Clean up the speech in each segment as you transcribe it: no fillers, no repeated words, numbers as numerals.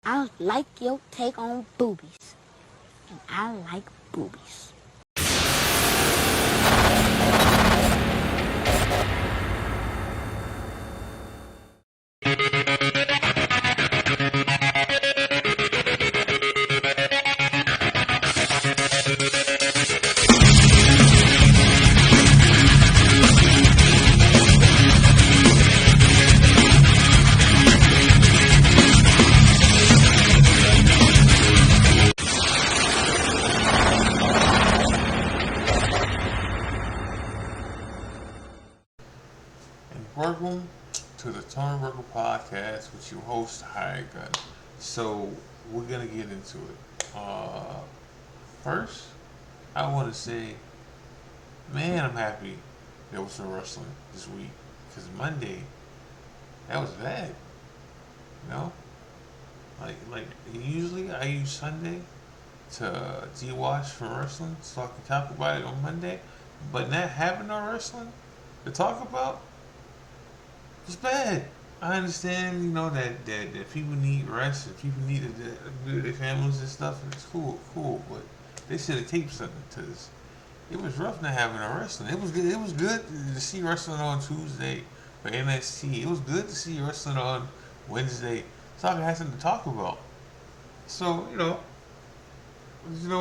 I like your take on boobies. And I like boobies. Welcome to the Turnbuckle podcast with your host, High Gun. So, we're going to get into it. First, I want to say, man, I'm happy there was some wrestling this week. Because Monday, that was bad. You know? Like usually I use Sunday to de-watch from wrestling so I can talk about it on Monday. But not having no wrestling to talk about, it's bad. I understand, that people need rest and people need to be with their families and stuff, and it's cool. But they should have taped something to this. It was rough not having a wrestling. It was good. It was good to see wrestling on Tuesday for NXT. It was good to see wrestling on Wednesday, so I had something to talk about. So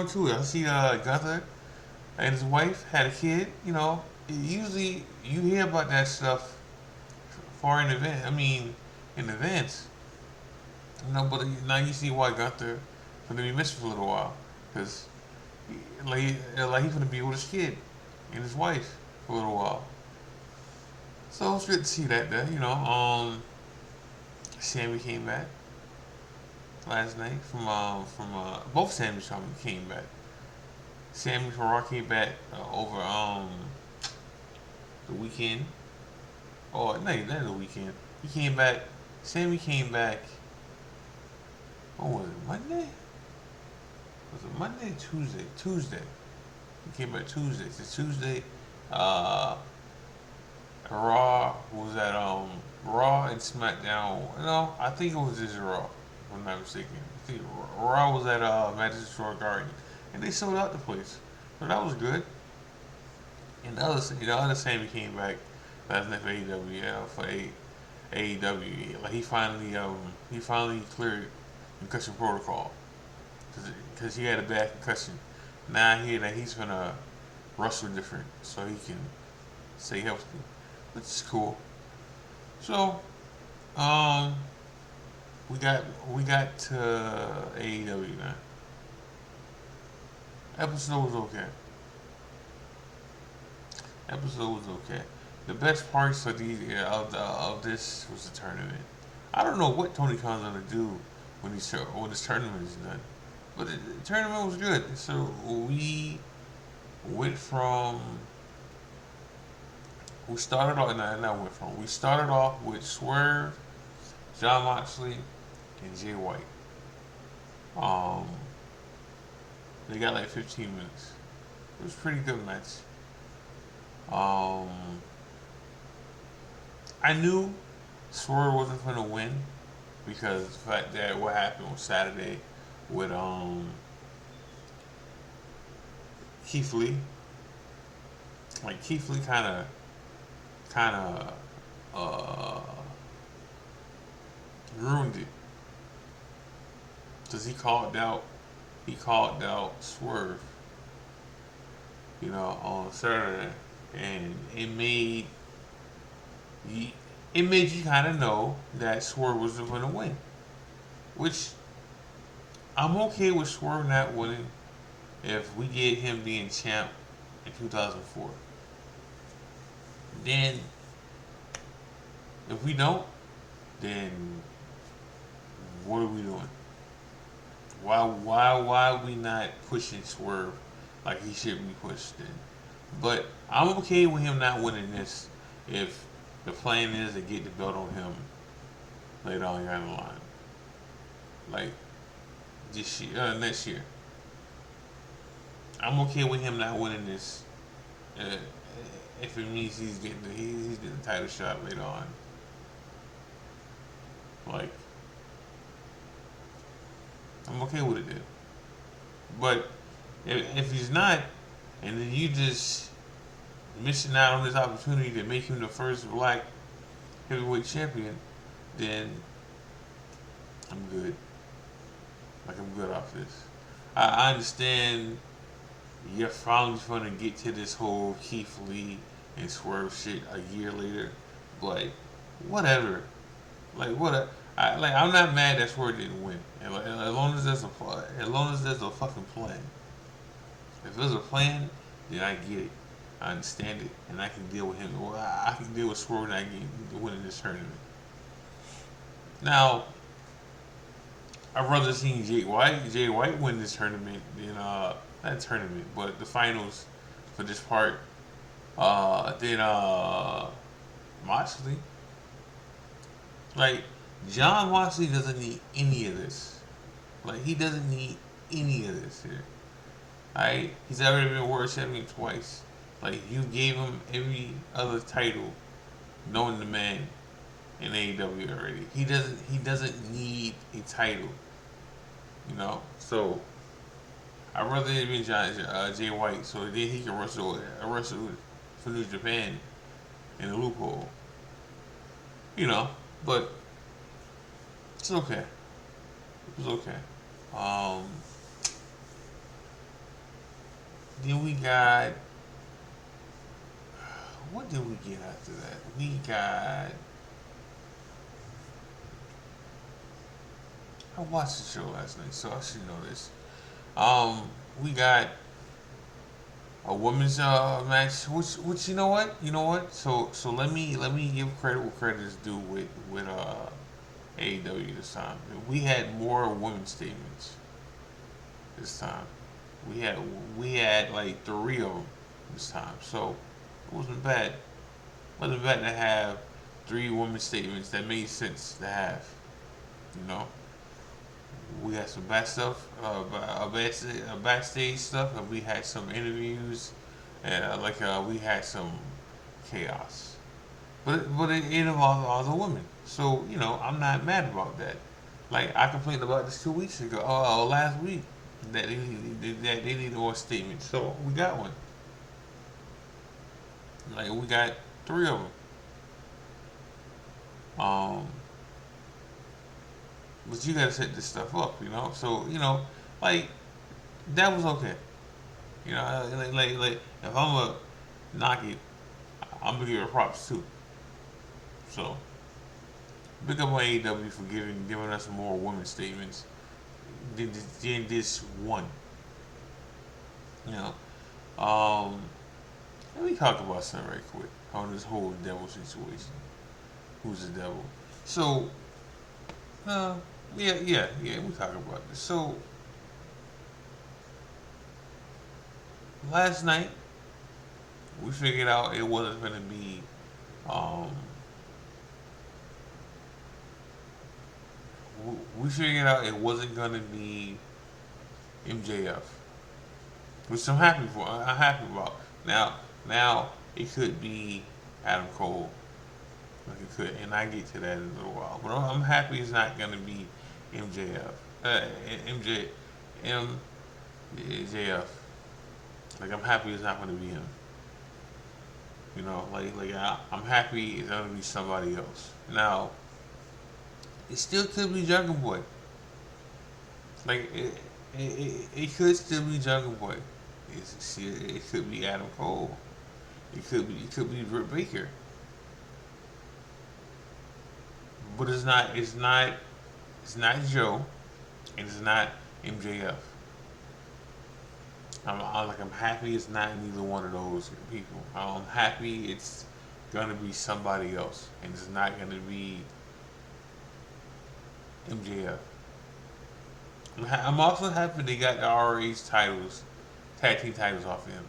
too. I see Gunther and his wife had a kid. Usually you hear about that stuff far in advance. I mean, in advance. But now you see why Gunther gonna be missing for a little while, because he's gonna be with his kid and his wife for a little while. So it's good to see that there. Sammy came back last night from both Sammys came back. Sammy from Raw came back over the weekend. Oh, no, not the weekend. He came back. Sammy came back. Oh, was it Monday? Was it Monday or Tuesday? Tuesday. He came back Tuesday. It's Tuesday. Uh, Raw was at Raw and SmackDown. No, I think it was just Raw. If I'm not mistaken. I think Raw was at Madison Square Garden, and they sold out the place. So that was good. And the other Sammy came back last night for AEW. AEW. Like he finally cleared concussion protocol because he had a bad concussion. Now I hear that he's gonna wrestle different so he can stay healthy, which is cool. So, um, we got to AEW now. Episode was okay. Episode was okay. The best parts of this was the tournament. I don't know what Tony Khan's gonna do when this tournament is done, but the tournament was good. So went from we started off. No, not went from. We started off with Swerve, John Moxley, and Jay White. Um, they got like 15 minutes. It was a pretty good match. Um, I knew Swerve wasn't gonna win because the fact that what happened on Saturday with Keith Lee, like Keith Lee kind of ruined it because he called out Swerve, on Saturday, and it made you kind of know that Swerve wasn't going to win, which I'm okay with Swerve not winning if we get him being champ in 2004. Then, if we don't, then what are we doing? Why are we not pushing Swerve like he should be pushed then? But I'm okay with him not winning this if the plan is to get the belt on him later on down the line, like this year, next year. I'm okay with him not winning this uh, if it means he's getting the title shot later on. Like I'm okay with it then. But if he's not, and then you just missing out on this opportunity to make him the first black heavyweight champion, then I'm good. Like I'm good off this. I understand you're finally trying to get to this whole Keith Lee and Swerve shit a year later, but whatever. Like what? I'm not mad that Swerve didn't win. And like, as long as there's a fucking plan. If there's a plan, then I get it. I understand it, and I can deal with him. Or I can deal with Swerve and I can win this tournament. Now, I'd rather seen Jay White win this tournament than not tournament, but the finals for this part. Then Moxley. Like John Moxley doesn't need any of this. Like he doesn't need any of this here. Alright? He's already been world champion twice. Like you gave him every other title knowing the man in AEW already. He doesn't need a title. You know? So I'd rather it be Jay White so then he can wrestle for New Japan in the loophole. You know, but it's okay. It was okay. Um, then we got what did we get after that? We got I watched the show last night, so I should know this. We got a women's match, which you know what. So let me give credit where credit is due with AEW this time. We had more women's statements this time. We had we had like three of them this time, so it wasn't bad. It wasn't bad to have three women's statements that made sense to have. You know, we had some bad stuff, backstage stuff, and we had some interviews, and we had some chaos. But it involved all the women, so I'm not mad about that. Like I complained about this 2 weeks ago, last week, that they needed more statements. So we got one. Like we got three of them. Um, but you gotta set this stuff up, So like that was okay. Like if I'm gonna knock it, I'm gonna give it props too. So big up on AEW for giving us more women statements than this one. You know. Let me talk about something right quick on this whole devil situation. Who's the devil? So, yeah, we talk about this. So last night we figured out it wasn't gonna be um we figured out it wasn't gonna be MJF, which I'm happy for. I'm happy about. Now it could be Adam Cole, like it could, and I get to that in a little while. But I'm happy it's not gonna be MJF, MJ, MJF. Like I'm happy it's not gonna be him. I'm happy it's gonna be somebody else. Now it still could be Jungle Boy. Like it could still be Jungle Boy. It could be Adam Cole. It could be Britt Baker. But it's not Joe, and it's not MJF. I'm happy it's not neither one of those people. I'm happy it's gonna be somebody else, and it's not gonna be MJF. I'm also happy they got the ROH titles, tag team titles off of him.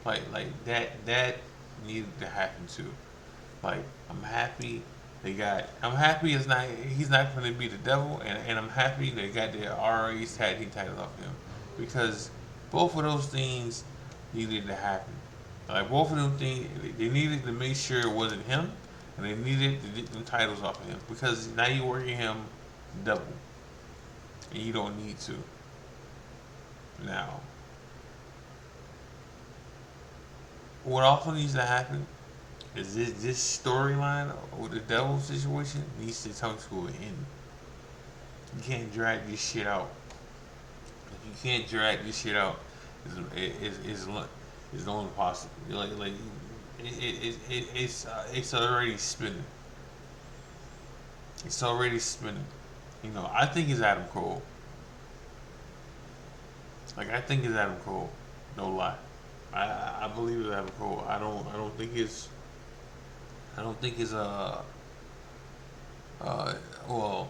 Like that needed to happen too. Like I'm happy they got. I'm happy it's not. He's not going to be the devil, and I'm happy they got the ROH tag team titles off him because both of those things needed to happen. Like both of them things, they needed to make sure it wasn't him, and they needed to get them titles off of him because now you're working him double. and you don't need to. Now, what also needs to happen is this storyline with the devil situation needs to come to an end. You can't drag this shit out. If you can't drag this shit out, it's only possible. Like it's already spinning. It's already spinning. I think it's Adam Cole. Like I think it's Adam Cole. No lie. I believe it's Adam Cole. I don't think it's I don't think it's uh well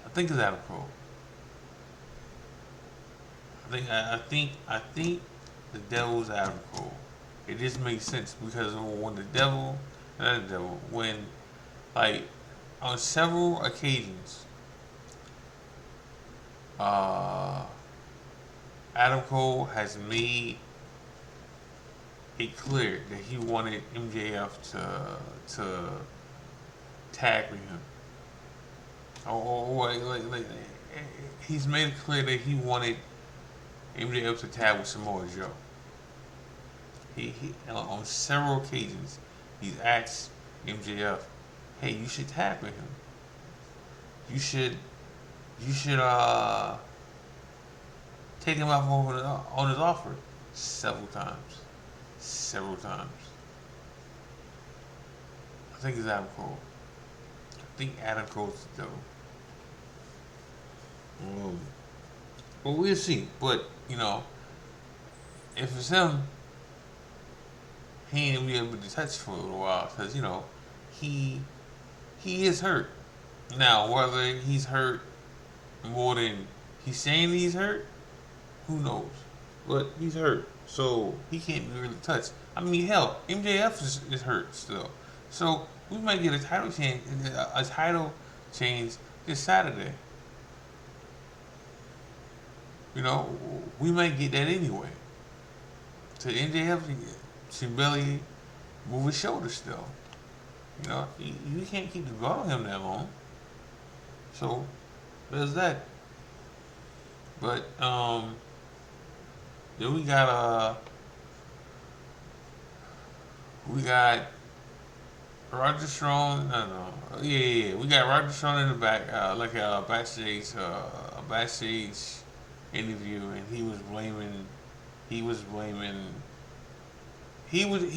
I think it's Adam Cole. I think the devil's Adam Cole. It just makes sense because when the devil, not the devil, when like on several occasions, uh, Adam Cole has made it clear that he wanted MJF to tag with him. Like he's made it clear that he wanted MJF to tag with Samoa Joe. He on several occasions he's asked MJF, "Hey, you should tag with him. You should take him up on his offer." Several times, several times. I think it's Adam Cole. I think Adam Cole's the devil. Um, but we'll see. But if it's him, he ain't gonna be able to touch for a little while because he he is hurt. Now whether he's hurt more than he's saying he's hurt, who knows? But he's hurt, so he can't be really touched. I mean, hell, MJF is hurt still, so we might get a title change this Saturday. We might get that anyway. So MJF should barely move his shoulders still. You can't keep the belt on him that long. So there's that. But then we got Roger Strong. I don't know. Yeah. We got Roger Strong in the back, like a backstage interview, and he was blaming he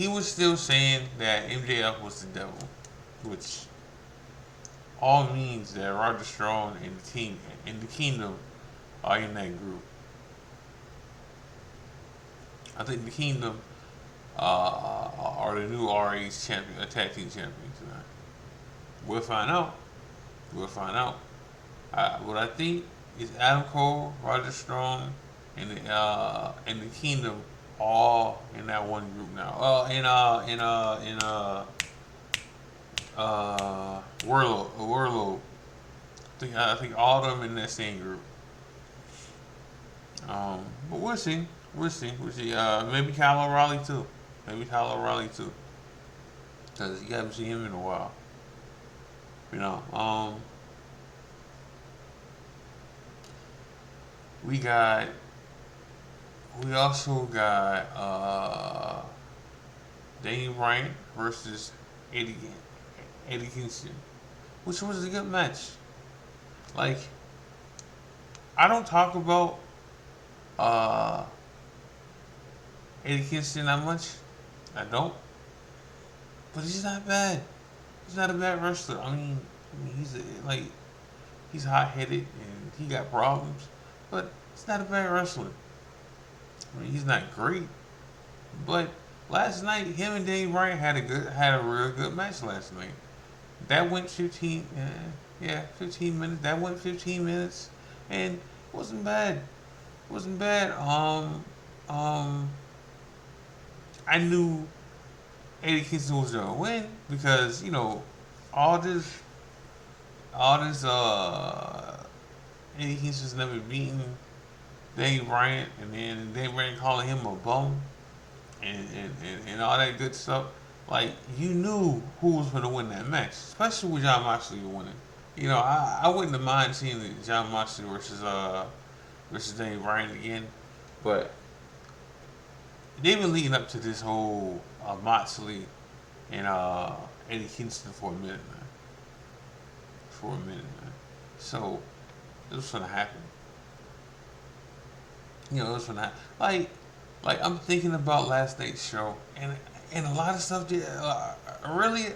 was still saying that MJF was the devil, which all means that Roger Strong and the Kingdom are in that group. I think the Kingdom are the new RH champion, tag team champions tonight. We'll find out. We'll find out. What I think is Adam Cole, Roger Strong, and the Kingdom all in that one group now. Warlow. I think all of them in that same group. But we'll see. We'll see. We'll see. Maybe Kyle O'Reilly too. Maybe Kyle O'Reilly too. Because you haven't seen him in a while. You know. We got. We also got Danny Bryan versus Eddie Eddie Kingston, which was a good match. Like, I don't talk about uh, Eddie Kingston that much. I don't, but he's not bad. He's not a bad wrestler. He's hot headed and he got problems, but he's not a bad wrestler. He's not great, but last night him and Danny Bryan had a real good match last night. That went 15, 15 minutes. That went 15 minutes, and it wasn't bad. It wasn't bad. I knew Eddie Kingston was gonna win because all this, Eddie Kingston's never beaten Danny Bryant, and then Danny Bryant calling him a bum, and all that good stuff. Like, you knew who was going to win that match, especially with John Moxley winning. I wouldn't have mind seeing John Moxley versus Daniel Bryan again, but they've been leading up to this whole Moxley and Eddie Kingston for a minute, man. For a minute, man. So it was gonna happen. It was gonna happen. Like I'm thinking about last night's show, and a lot of stuff really,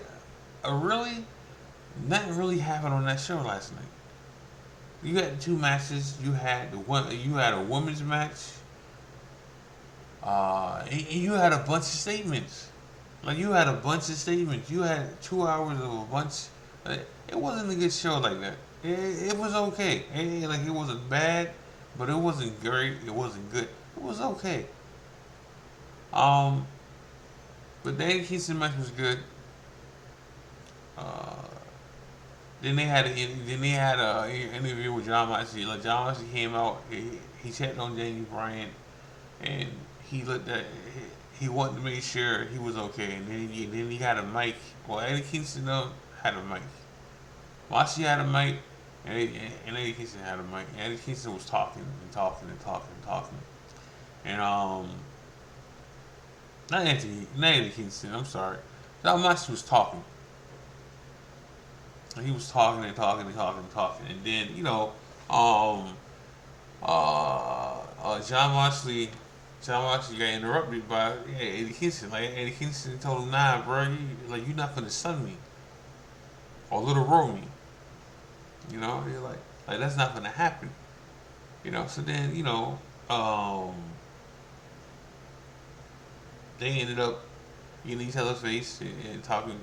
really, nothing really happened on that show last night. You had two matches. You had a women's match. And you had a bunch of statements. Like you had a bunch of statements. You had 2 hours of a bunch. It wasn't a good show like that. It was okay. It wasn't bad, but it wasn't great. It wasn't good. It was okay. Um, but the Eddie Kingston match was good. Uh, then they had a interview with John Moxley. Like John Moxley came out. He checked on Daniel Bryan, and he looked at. He wanted to make sure he was okay, and then he had a mic. Well, Eddie Kingston had a mic. Moxley had a mic, and Eddie Kingston had a mic. And Eddie Kingston was talking and talking and talking and talking, and not Eddie Kingston. I'm sorry. John Moxley was talking. And he was talking and talking and talking and talking, and then um, John Moxley. John Moxley got interrupted by Eddie Kingston. Like Eddie Kingston told him, "Nah, bro, you're not gonna sun me or little roll me." You're like that's not gonna happen. So then they ended up in each other's face and talking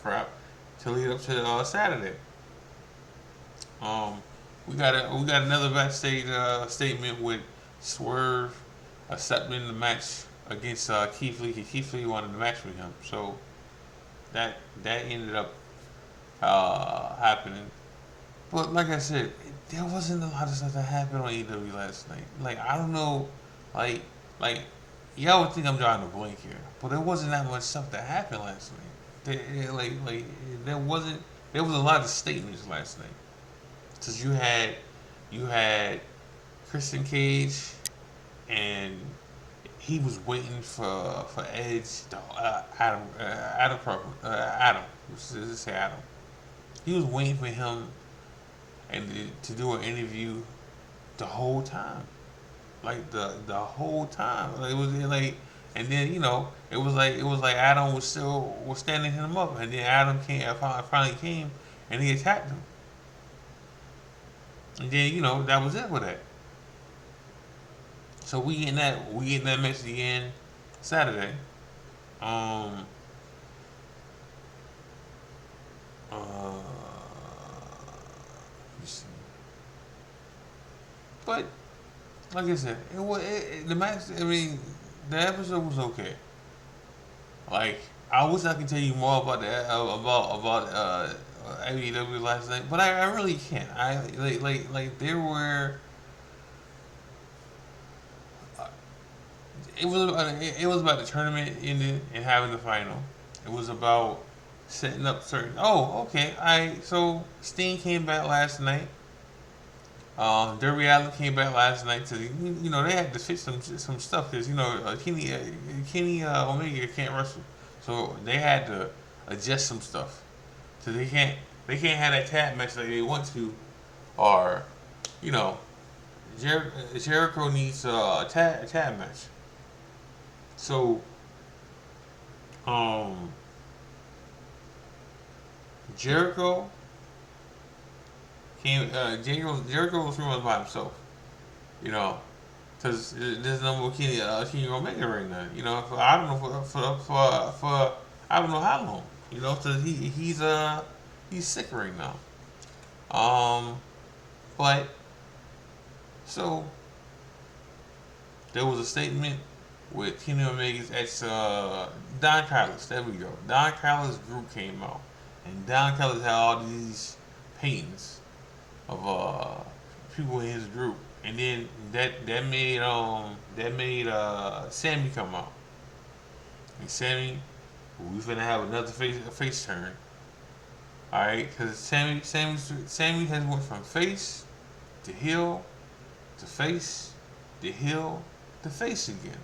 crap to lead up to Saturday. Um, we got another backstage statement with Swerve accepting the match against Keith Lee. Keith Lee wanted to match with him, so that ended up happening. But like I said, there wasn't a lot of stuff that happened on AEW last night. Like I don't know, like like y'all would think I'm drawing a blank here, but there wasn't that much stuff that happened last night. There wasn't. There was a lot of statements last night. Cause you had Christian Cage, and he was waiting for Edge, Adam. Let's say Adam. He was waiting for him and to do an interview the whole time, like the whole time. Like, it was like, and then it was like Adam was standing him up, and then Adam finally came, and he attacked him, and then that was it with that. So we getting that match again Saturday. Um, uh, but like I said, the match. I mean, the episode was okay. Like I wish I could tell you more about about AEW last night, but I really can't. I like there were. Uh, it was about the tournament ending and having the final. It was about setting up certain. Oh, okay. So Sting came back last night. Derby Allen came back last night to they had to fix some stuff because Kenny Omega can't wrestle, so they had to adjust some stuff. So they can't have that tag match like they want to, or you know Jericho needs a tag match. So um, Jericho Jericho was pretty much by himself, you know, because there's no more Kenny Omega right now. For I don't know for I don't know how long. Because he's sick right now. Um, but so there was a statement with Kenny Omega's ex Don Callis. There we go. Don Callis' group came out, and Don Callis had all these paintings of people in his group, and then that made Sammy come out, and Sammy, we finna have another face turn. All right, because Sammy has went from face to heel to face to heel to face again.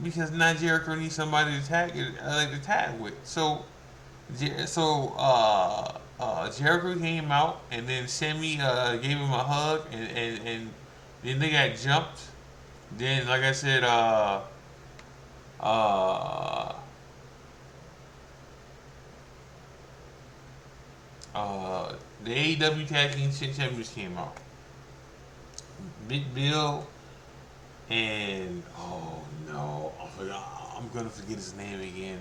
Because now Jericho needs somebody to tag with. Jericho came out, and then Sammy gave him a hug, and then they got jumped. Then, like I said, uh, the AEW Tag Team Champions came out. Big Bill and oh no, I'm gonna forget his name again.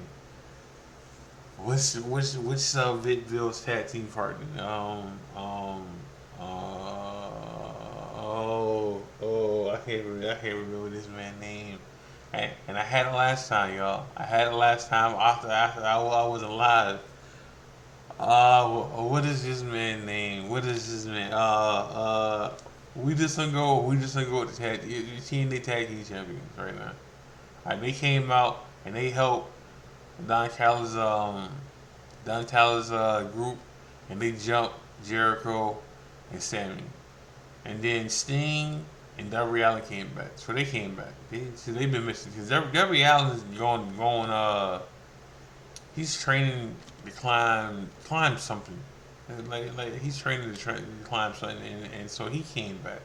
What's Big Bill's tag team partner? I can't remember this man's name. And I had it last time, y'all. I had it last time after I was alive. What is this man's name? What is this man? We just gonna go with the TNA tag team champions right now. Alright, they came out and they helped Don Callis Don Callis group, and they jumped Jericho and Sammy, and then Sting and Darby Allin came back. So they came back. They've been missing because Darby Allin is going. He's training to climb something. Like he's training to climb something, and so he came back.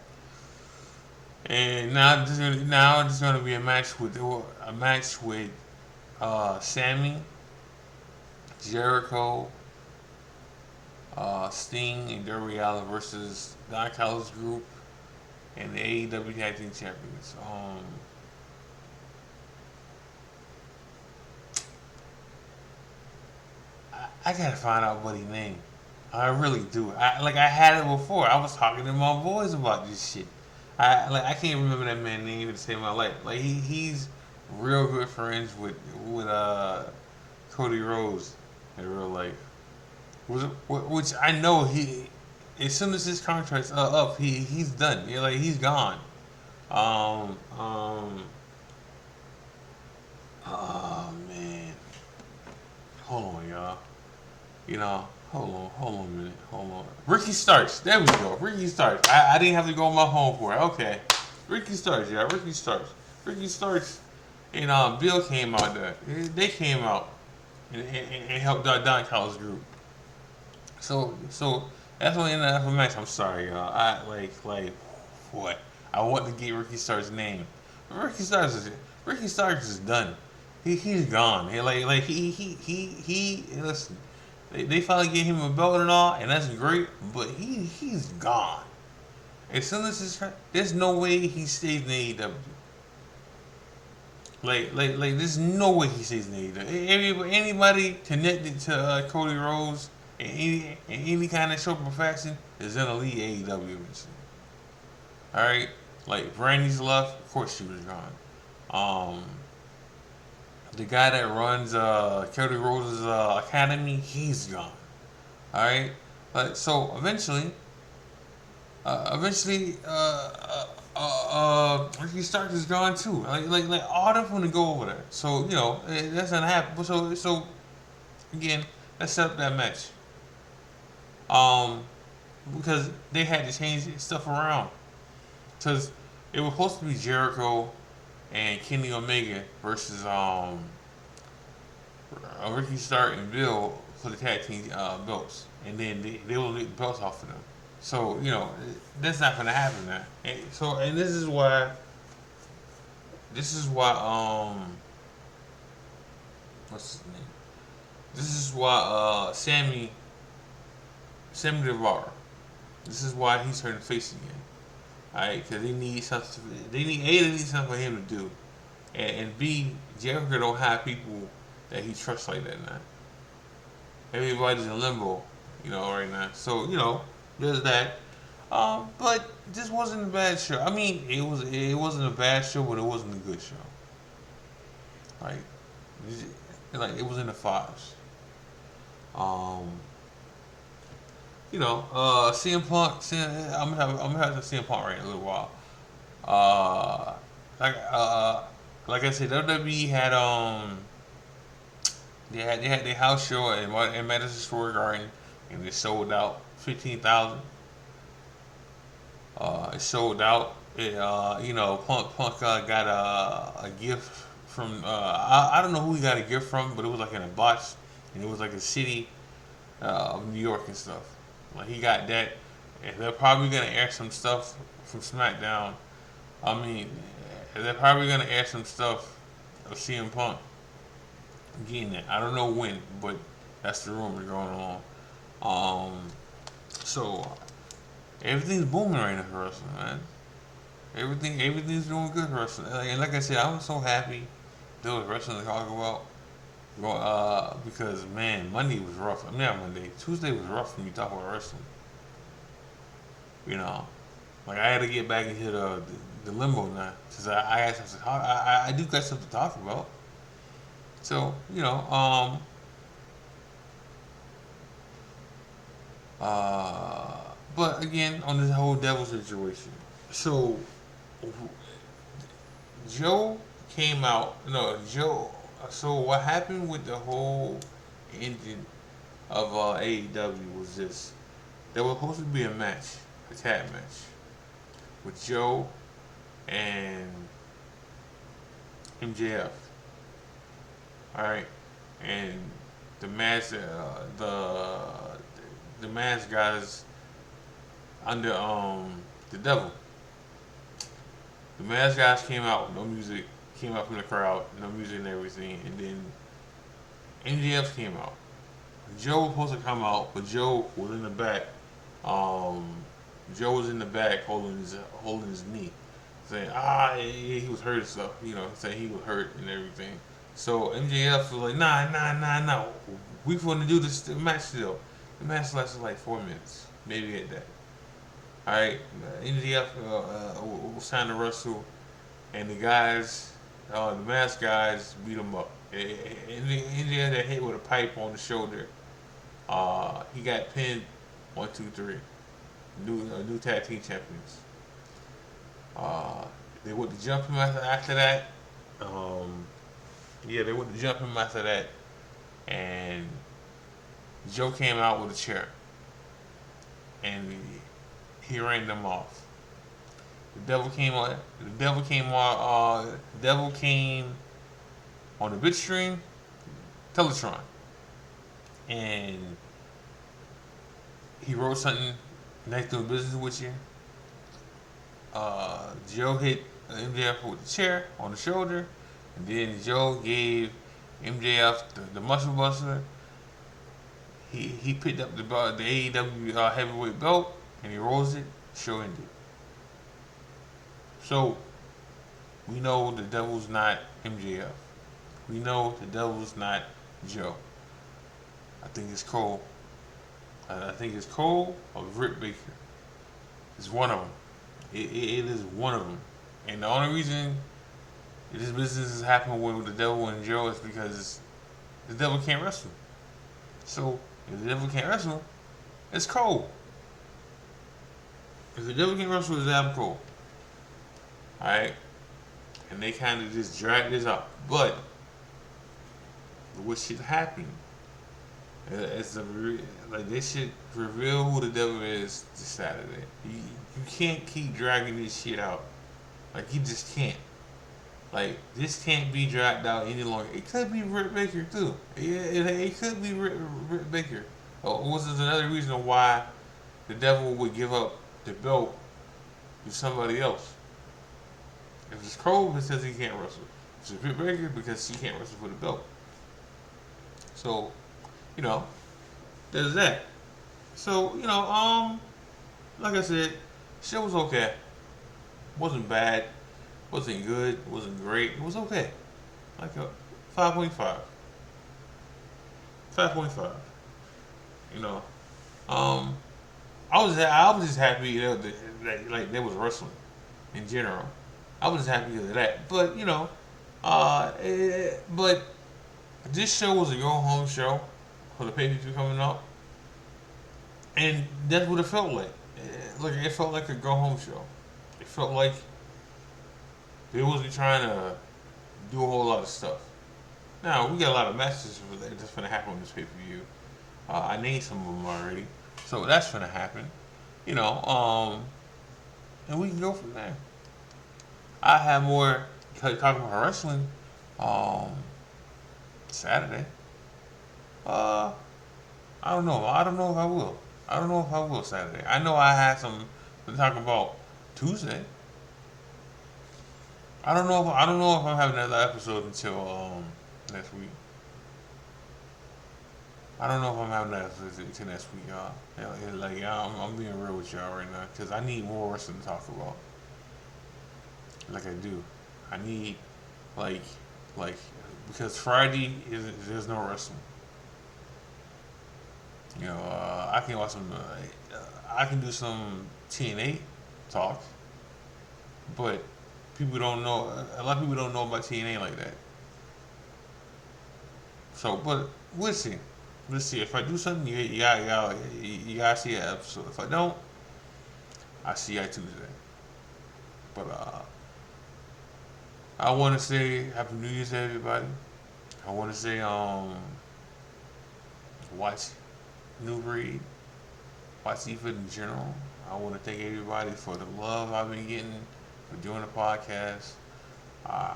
And now there's gonna be a match with Sammy, Jericho, Sting, and Darby Allin versus Don Callis group and the AEW Tag Team Champions. I gotta find out what he named. I really do. I had it before. I was talking to my boys about this shit. I can't remember that man's name to save my life. Like he's real good friends with Cody Rhodes in real life. Which I know he as soon as his contract's up, he's done. Like he's gone. Um um oh man. Hold on, y'all. Hold on a minute. Hold on. Ricky Starks. There we go. Ricky Starks. I didn't have to go on my phone for it. Okay. Ricky Starks, yeah. Ricky Starks. Ricky Starks and Bill came out there. They came out and helped Don Callis group. So that's only in the match. I'm sorry, y'all. I like what? I want to get Ricky Starks' name. Ricky Starks is done. He's gone. He listen. They finally gave him a belt and all, and that's great. But he's gone. As soon as there's no way he stays in AEW. There's no way he stays in AEW. Anybody connected to Cody Rhodes in any kind of show perfection is gonna leave AEW eventually. All right, like Brandy's left. Of course, she was gone. Um, the guy that runs Cody Rhodes' academy, he's gone. All right, so Ricky Starks is gone too. Like all of them want to go over there. So that's gonna happen. So again, let's set up that match. Um, because they had to change stuff around. Because it was supposed to be Jericho and Kenny Omega versus Ricky Stark and Bill for the tag team belts, and then they will get the belts off of them. So that's not gonna happen now. And this is why what's his name? This is why Sammy Guevara. This is why he's turning face again. Alright, because they need something. They need something for him to do, and B, Jericho don't have people that he trusts like that now. Everybody's in limbo, right now. So there's that. But this wasn't a bad show. I mean, it wasn't a bad show, but it wasn't a good show. Like, it was in the fives. Um, CM Punk. I'm gonna have to CM Punk right in a little while. Uh, like uh, like I said, WWE had They had their house show in Madison Square Garden, and it sold out 15,000. It sold out. Punk got a gift from I don't know who he got a gift from, but it was like in a box, and it was like a city of New York and stuff. Like he got that, and they're probably gonna air some stuff from SmackDown. I mean, they're probably gonna air some stuff of CM Punk getting it. I don't know when, but that's the rumor going on. Um, so everything's booming right now for wrestling, man. Everything's doing good for wrestling. And like I said, I was so happy there was wrestling to talk about. Because man, Monday was rough. I mean, not Monday. Tuesday was rough when you talk about wrestling. You know, like I had to get back into the limbo now because I had something to talk. I do got something to talk about. So uh, but again on this whole devil situation. So Joe came out. No, Joe. So what happened with the whole ending of AEW was this: there was supposed to be a match, a tag match, with Joe and MJF. All right, and the mask, the mask guys under the devil. The mask guys came out with no music, came out from the crowd, no music and everything, and then MJF came out. Joe was supposed to come out, but Joe was in the back. Um, Joe was in the back holding his knee, saying he was hurt and stuff. Saying he was hurt and everything. So MJF was like, nah. We want to do this match still. The match lasted like 4 minutes, maybe at that. All right, MJF was trying to wrestle, and the mask guys beat him up. MJF got hit with a pipe on the shoulder. He got pinned 1, 2, 3. New tag team champions. Uh, they went to jump him after that. Um, they went to jump him after that, and Joe came out with a chair, and he ran them off. The devil came on. The devil came on. The devil came on the big string, Teletron, and he wrote something next to a business with you. Joe hit MJF with the chair on the shoulder, and then Joe gave MJF the muscle buster. He picked up the AEW heavyweight belt and he rolls it. Show ended. So we know the devil's not MJF. We know the devil's not Joe. I think it's Cole. I think it's Cole or Britt Baker. It's one of them. It is one of them. And the only reason this business is happening with the devil and Joe is because the devil can't wrestle. So if the devil can't wrestle, it's Cole. If the devil can't wrestle, it's Adam Cole. Alright? And they kind of just drag this out. But what should happen is they should reveal who the devil is this Saturday. You can't keep dragging this shit out. Like you just can't. Like this can't be dragged out any longer. It could be Britt Baker too. It could be Britt Baker. Was this another reason why the devil would give up the belt to somebody else? If it's Cole, it says he can't wrestle. If it's Britt Baker, because she can't wrestle for the belt. So, there's that. So, like I said, shit was okay. Wasn't bad. Wasn't good. Wasn't great. It was okay. Like a 5.5. 5.5. I was just happy that there was wrestling in general. I was just happy because of that. But but this show was a go home show for the pay per view coming up, and that's what it felt like. It felt like a go home show. It felt like they wasn't trying to do a whole lot of stuff. Now we got a lot of matches that's gonna happen on this pay per view. I named some of them already, so that's gonna happen. You know, and we can go from there. I have more talking about wrestling. Um, Saturday. Uh, I don't know. I don't know if I will. I don't know if I will Saturday. I know I had some to talk about Tuesday. I don't know if I'm having another episode until next week. I don't know if I'm having that episode until next week, y'all. Like I'm being real with y'all right now because I need more wrestling to talk about. Like I do. I need like like because Friday is there's no wrestling. You know, I can watch some. I can do some TNA talk, but people don't know. A lot of people don't know about TNA like that. So, but we'll see. We'll see. If I do something, you gotta see an episode. If I don't, I see you Tuesday. But I want to say Happy New Year's to everybody. I want to say watch New Breed, watch Seafood in general. I want to thank everybody for the love I've been getting for doing the podcast. Uh,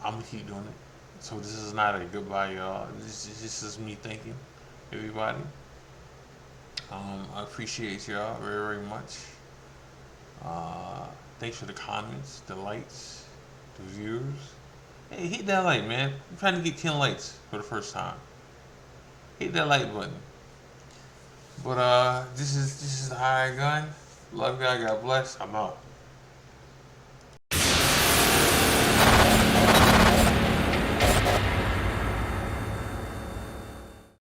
I'm gonna keep doing it. So this is not a goodbye, y'all. This is me thanking everybody. I appreciate y'all very, very much. Thanks for the comments, the likes, the views. Hey, hit that like, man. I'm trying to get 10 likes for the first time. Hit that like button. But this is the high gun. Love God. God bless. I'm out.